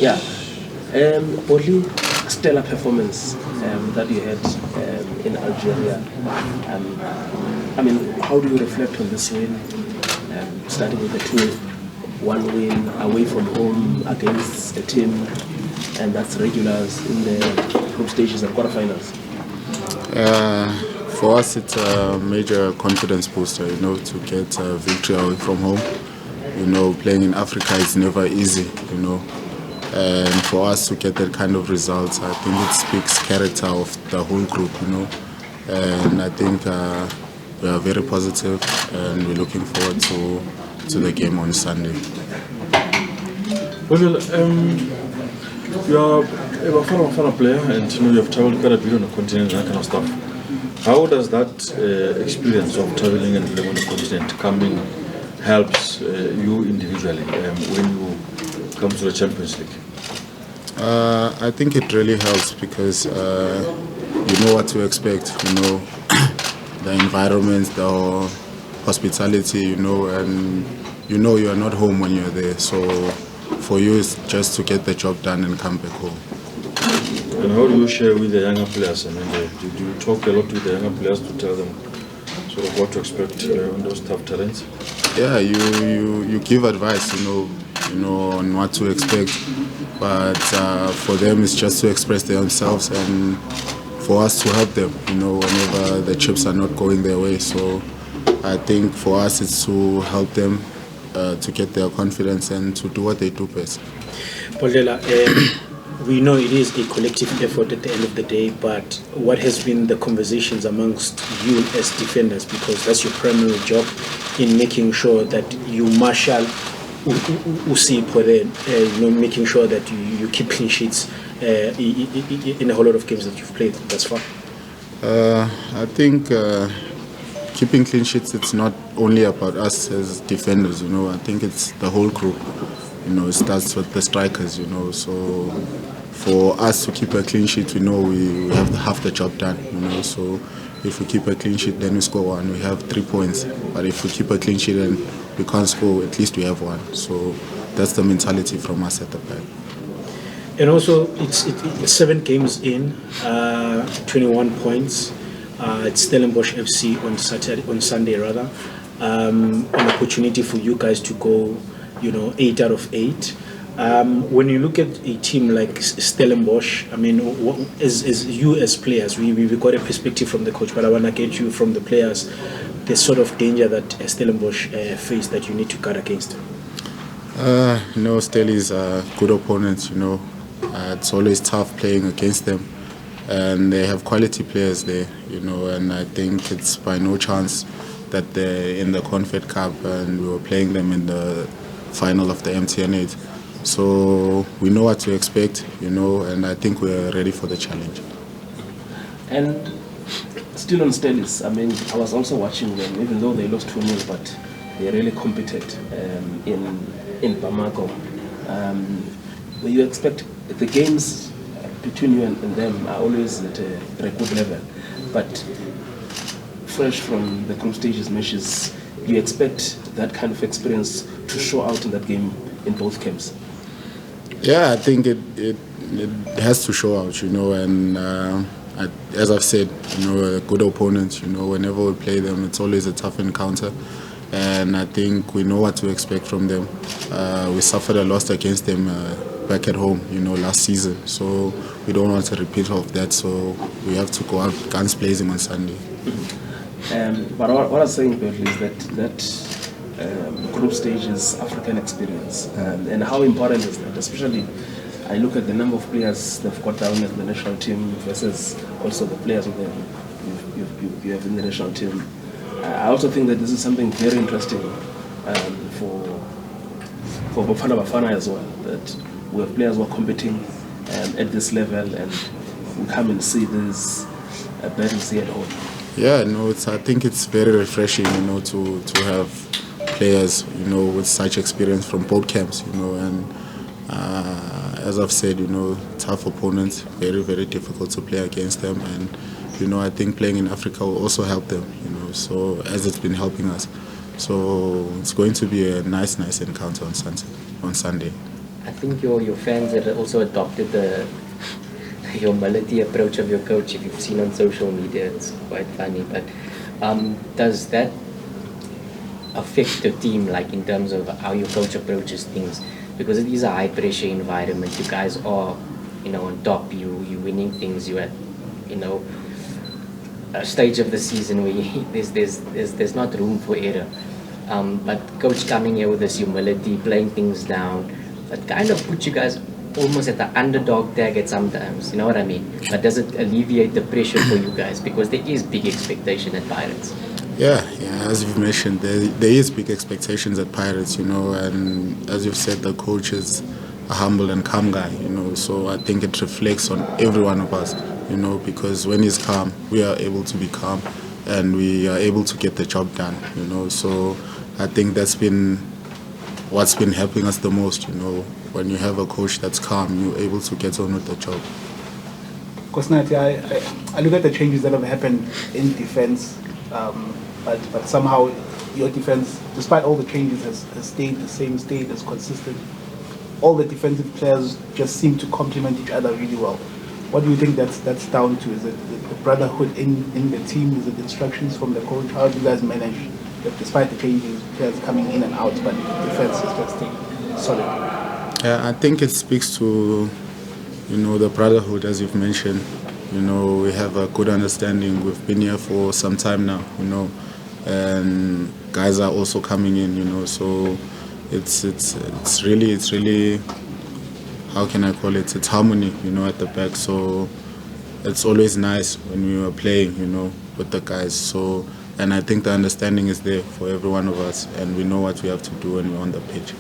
Yeah. Only stellar performance that you had in Algeria. I mean, how do you reflect on this win? Starting with the 2-1 win away from home against a team, and that's regulars in the group stages and quarterfinals. For us, it's a major confidence booster, to get a victory away from home. Playing in Africa is never easy, And for us to get that kind of results, I think it speaks character of the whole group, And I think we are very positive, and we're looking forward to the game on Sunday. Well, you are a fan player, and you have traveled quite a bit on the continent and that kind of stuff. How does that experience of traveling and living on the continent helps you individually when you come to the Champions League? I think it really helps because you know what to expect, the environment, the hospitality, and you are not home when you're there. So for you, it's just to get the job done and come back home. And how do you share with the younger players? I mean, do you talk a lot with the younger players to tell them sort of what to expect on those tough terrains? Yeah, you give advice, on what to expect. But for them, it's just to express themselves and for us to help them, whenever the chips are not going their way. So I think for us, it's to help them to get their confidence and to do what they do best. Polela, we know it is a collective effort at the end of the day, but what has been the conversations amongst you as defenders, because that's your primary job in making sure that you marshal making sure that you keep clean sheets in a whole lot of games that you've played thus far? I think keeping clean sheets, it's not only about us as defenders, I think it's the whole group. It starts with the strikers, so for us to keep a clean sheet, we know we have half the job done, so if we keep a clean sheet, then we score one, we have 3 points. But if we keep a clean sheet and we can't score, at least we have one. So that's the mentality from us at the back. And also, it's 7 games in, 21 points. It's Stellenbosch FC on Sunday rather. An opportunity for you guys to go, 8 out of 8. When you look at a team like Stellenbosch, I mean, as you as players, we've got a perspective from the coach, but I want to get you from the players, the sort of danger that Stellenbosch face that you need to guard against. Stell is a good opponent, it's always tough playing against them, and they have quality players there, and I think it's by no chance that they're in the Confed Cup and we were playing them in the final of the MTN8. So we know what to expect, and I think we're ready for the challenge. And still on Stellis, I mean, I was also watching them, even though they lost 2-0, but they really competed in Bamako. You expect the games between you and them are always at a very good level, but fresh from the group stages matches, you expect that kind of experience to show out in that game in both camps? Yeah, I think it has to show out, and as I've said, a good opponent, whenever we play them, it's always a tough encounter, and I think we know what to expect from them. We suffered a loss against them back at home, last season, so we don't want a repeat of that, so we have to go out guns blazing on Sunday. But what I'm saying, Betway, is that group stages African experience, and how important is that? Especially, I look at the number of players they've got down at the national team versus also the players you have in the national team. I also think that this is something very interesting for Bafana Bafana as well, that we have players who are competing at this level, and we come and see these battles here at home. Yeah, I think it's very refreshing, to have players, with such experience from both camps, and as I've said, tough opponents, very, very difficult to play against them, and I think playing in Africa will also help them, so as it's been helping us. So it's going to be a nice encounter on Sunday. I think your fans have also adopted the humility approach of your coach. If you've seen on social media, it's quite funny. But does that affect the team, like in terms of how your coach approaches things? Because it is a high pressure environment. You guys are, on top. You winning things. You at, a stage of the season where there's not room for error. But coach coming here with this humility, playing things down, that kind of puts you guys almost at the underdog tag at sometimes, you know what I mean? But does it alleviate the pressure for you guys? Because there is big expectation at Pirates. Yeah, as you've mentioned, there is big expectations at Pirates, and as you've said, the coach is a humble and calm guy, so I think it reflects on every one of us, because when he's calm, we are able to be calm and we are able to get the job done, so I think that's been what's been helping us the most, when you have a coach that's calm, you're able to get on with the job. Nkosinathi, I look at the changes that have happened in defense, but somehow your defense, despite all the changes, has stayed the same, stayed as consistent. All the defensive players just seem to complement each other really well. What do you think that's down to? Is it the brotherhood in the team? Is it instructions from the coach? How do you guys manage that despite the changes, players coming in and out, but defense is just staying solid? Yeah, I think it speaks to, the brotherhood, as you've mentioned. We have a good understanding. We've been here for some time now, and guys are also coming in, so it's really, how can I call it? It's harmony, at the back. So it's always nice when we were playing, with the guys. So, and I think the understanding is there for every one of us, and we know what we have to do when we're on the pitch.